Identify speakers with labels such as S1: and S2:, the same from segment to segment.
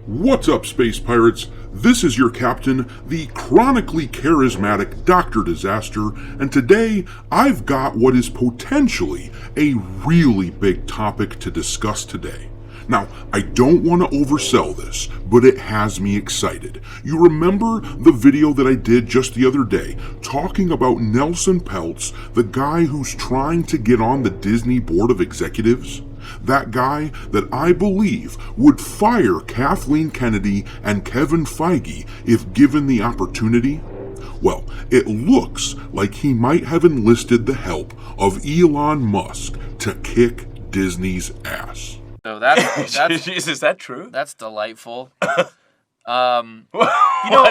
S1: What's up, Space Pirates? This is your captain, the chronically charismatic Dr. Disaster, and today I've got what is potentially a really big topic to discuss today. Now, I don't want to oversell this, but it has me excited. You remember the video that I did just the other day, talking about Nelson Peltz, the guy who's trying to get on the Disney Board of Executives? That guy that I believe would fire Kathleen Kennedy and Kevin Feige if given the opportunity? Well, it looks like he might have enlisted the help of Elon Musk to kick Disney's ass.
S2: So that's
S3: is that true?
S2: That's delightful.
S3: What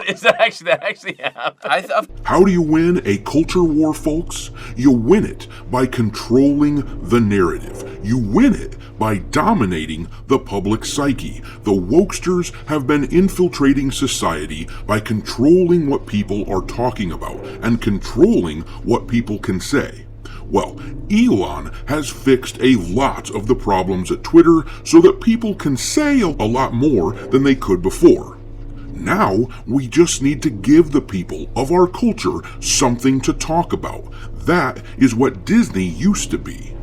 S3: is that actually happened?
S1: How do you win a culture war, folks? You win it by controlling the narrative. You win it by dominating the public psyche. The wokesters have been infiltrating society by controlling what people are talking about and controlling what people can say. Well, Elon has fixed a lot of the problems at Twitter so that people can say a lot more than they could before. Now, we just need to give the people of our culture something to talk about. That is what Disney used to be.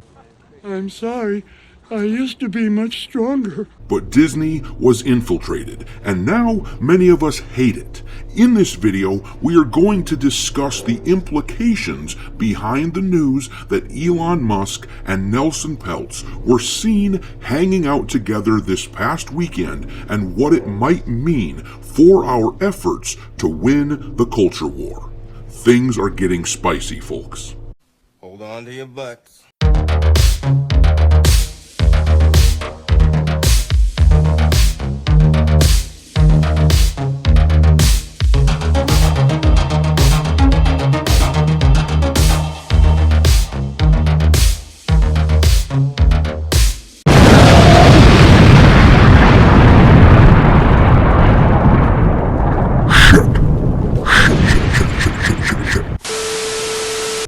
S4: I'm sorry. I used to be much stronger.
S1: But Disney was infiltrated, and now many of us hate it. In this video, we are going to discuss the implications behind the news that Elon Musk and Nelson Peltz were seen hanging out together this past weekend and what it might mean for our efforts to win the culture war. Things are getting spicy, folks.
S5: Hold on to your butts.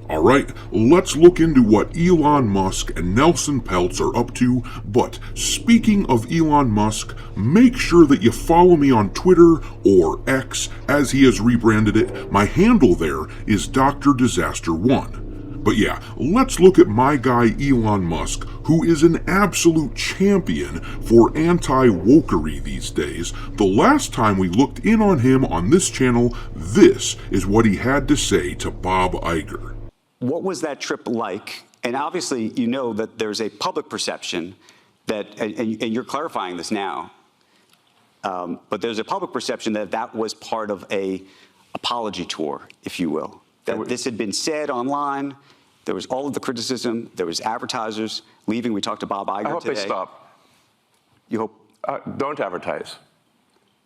S1: Alright, let's look into what Elon Musk and Nelson Peltz are up to, but speaking of Elon Musk, make sure that you follow me on Twitter, or X, as he has rebranded it. My handle there is Dr. Disaster 1. But yeah, let's look at my guy Elon Musk, who is an absolute champion for anti-wokery these days. The last time we looked in on him on this channel, this is what he had to say to Bob Iger.
S6: What was that trip like? And obviously, you know that there's a public perception that, and you're clarifying this now, but there's a public perception that that was part of a apology tour, if you will. That this had been said online. There was all of the criticism. There was advertisers leaving. We talked to Bob Iger today.
S7: I hope they stop.
S6: You hope?
S7: Don't advertise.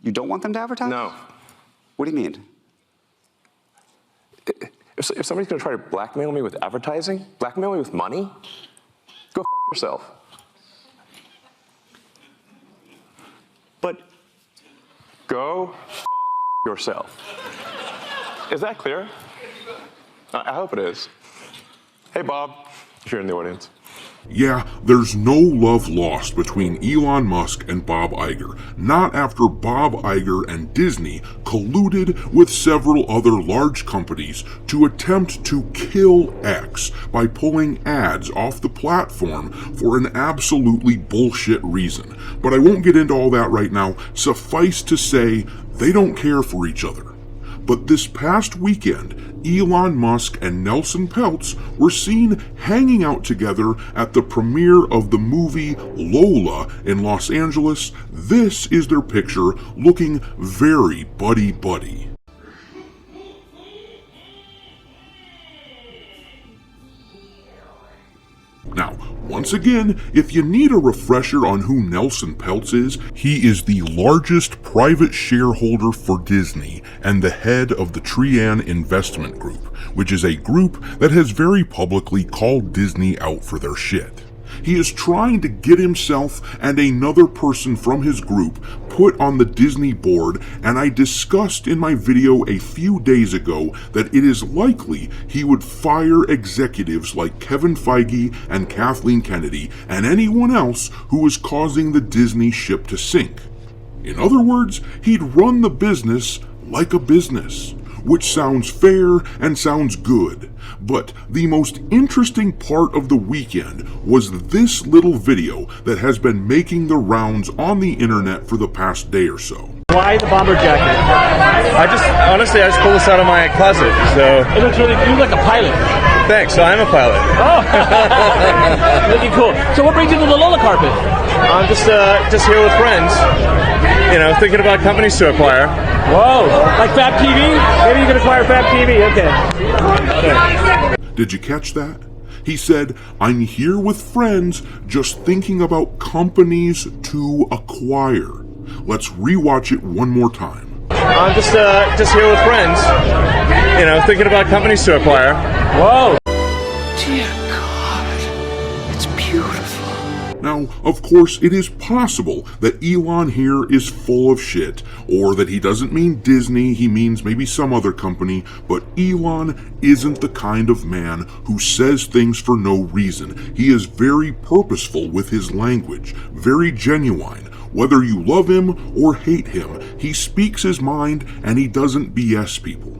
S6: You don't want them to advertise?
S7: No.
S6: What do you mean?
S7: If somebody's going to try to blackmail me with advertising, blackmail me with money, go f*** yourself.
S6: But
S7: go f*** yourself. Is that clear? I hope it is. Hey, Bob, if you're in the audience.
S1: Yeah, there's no love lost between Elon Musk and Bob Iger, not after Bob Iger and Disney colluded with several other large companies to attempt to kill X by pulling ads off the platform for an absolutely bullshit reason. But I won't get into all that right now. Suffice to say, they don't care for each other. But this past weekend, Elon Musk and Nelson Peltz were seen hanging out together at the premiere of the movie Lola in Los Angeles. This is their picture, looking very buddy-buddy. Now, once again, if you need a refresher on who Nelson Peltz is, he is the largest private shareholder for Disney and the head of the Trian Investment Group, which is a group that has very publicly called Disney out for their shit. He is trying to get himself and another person from his group put on the Disney board, and I discussed in my video a few days ago that it is likely he would fire executives like Kevin Feige and Kathleen Kennedy and anyone else who is causing the Disney ship to sink. In other words, he'd run the business like a business, which sounds fair and sounds good. But the most interesting part of the weekend was this little video that has been making the rounds on the internet for the past day or so.
S2: Why the bomber jacket?
S8: I just pulled this out of my closet, so.
S2: It looks really cool, like a pilot.
S8: Thanks, so I'm a pilot.
S2: Oh, looking cool. So what brings you to the Lola carpet?
S8: I'm just here with friends, thinking about companies to acquire.
S2: Whoa, like Fab TV? Maybe you can acquire Fab TV, okay.
S1: Did you catch that? He said, I'm here with friends just thinking about companies to acquire. Let's rewatch it one more time.
S8: I'm just here with friends, thinking about companies to acquire.
S2: Whoa.
S4: Dear God, it's beautiful.
S1: Now, of course, it is possible that Elon here is full of shit, or that he doesn't mean Disney, he means maybe some other company, but Elon isn't the kind of man who says things for no reason. He is very purposeful with his language, very genuine. Whether you love him or hate him, he speaks his mind and he doesn't BS people.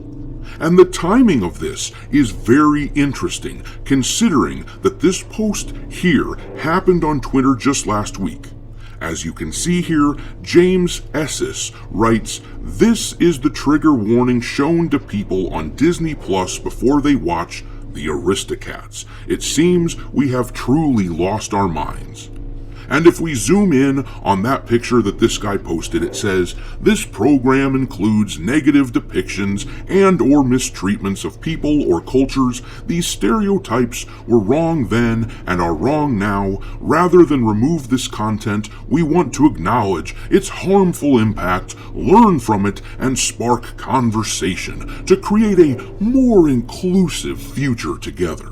S1: And the timing of this is very interesting, considering that this post here happened on Twitter just last week. As you can see here, James Essis writes, "This is the trigger warning shown to people on Disney Plus before they watch The Aristocats. It seems we have truly lost our minds." And if we zoom in on that picture that this guy posted, it says, "This program includes negative depictions and or mistreatments of people or cultures. These stereotypes were wrong then and are wrong now. Rather than remove this content, we want to acknowledge its harmful impact, learn from it, and spark conversation to create a more inclusive future together."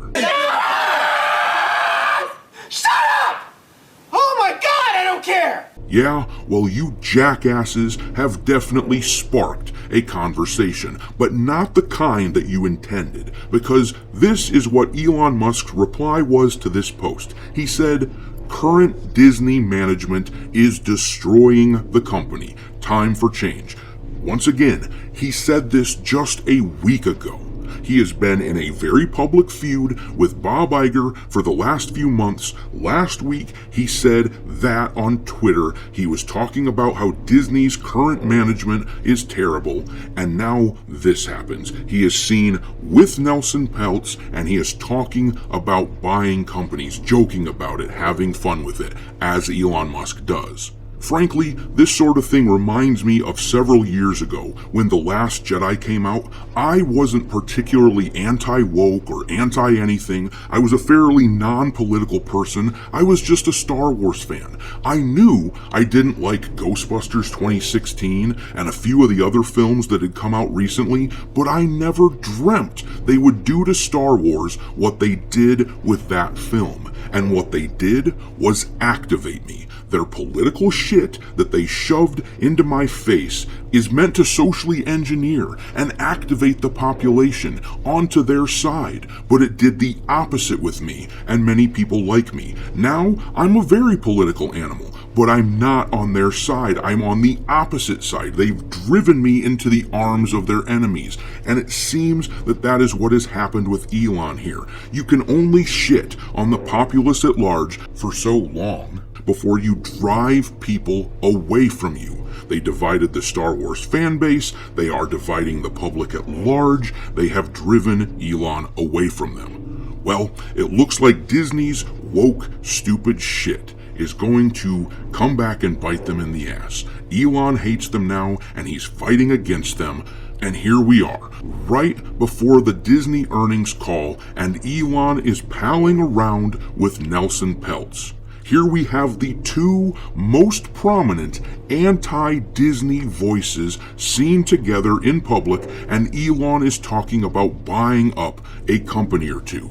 S1: Yeah, well, you jackasses have definitely sparked a conversation, but not the kind that you intended, because this is what Elon Musk's reply was to this post. He said, "Current Disney management is destroying the company. Time for change." Once again, he said this just a week ago. He has been in a very public feud with Bob Iger for the last few months. Last week, he said that on Twitter. He was talking about how Disney's current management is terrible, and now this happens. He is seen with Nelson Peltz, and he is talking about buying companies, joking about it, having fun with it, as Elon Musk does. Frankly, this sort of thing reminds me of several years ago when The Last Jedi came out. I wasn't particularly anti-woke or anti-anything. I was a fairly non-political person. I was just a Star Wars fan. I knew I didn't like Ghostbusters 2016 and a few of the other films that had come out recently, but I never dreamt they would do to Star Wars what they did with that film. And what they did was activate me. Their political shit that they shoved into my face is meant to socially engineer and activate the population onto their side, but it did the opposite with me and many people like me. Now, I'm a very political animal, but I'm not on their side. I'm on the opposite side. They've driven me into the arms of their enemies, and it seems that that is what has happened with Elon here. You can only shit on the populace at large for so long before you drive people away from you. They divided the Star Wars fan base. They are dividing the public at large. They have driven Elon away from them. Well, it looks like Disney's woke, stupid shit is going to come back and bite them in the ass. Elon hates them now, and he's fighting against them. And here we are, right before the Disney earnings call, and Elon is palling around with Nelson Peltz. Here we have the two most prominent anti-Disney voices seen together in public, and Elon is talking about buying up a company or two.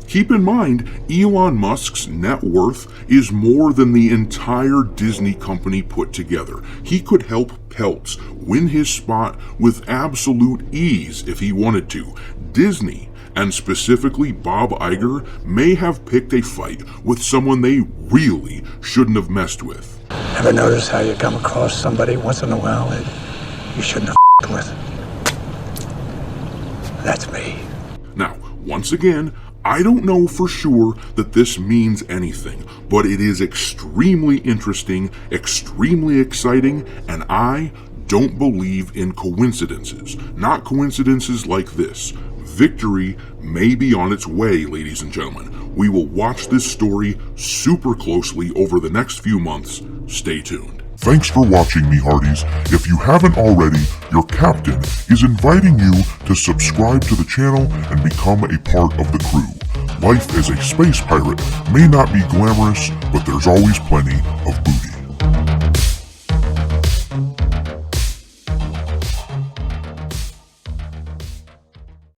S1: Keep in mind, Elon Musk's net worth is more than the entire Disney company put together. He could help Peltz win his spot with absolute ease if he wanted to. Disney, and specifically Bob Iger, may have picked a fight with someone they really shouldn't have messed with.
S9: Ever notice how you come across somebody once in a while that you shouldn't have with? That's me.
S1: Now, once again, I don't know for sure that this means anything, but it is extremely interesting, extremely exciting, and I don't believe in coincidences. Not coincidences like this. Victory may be on its way, ladies and gentlemen. We will watch this story super closely over the next few months. Stay tuned.
S10: Thanks for watching, me hearties. If you haven't already, your captain is inviting you to subscribe to the channel and become a part of the crew. Life as a space pirate may not be glamorous, but there's always plenty of booty.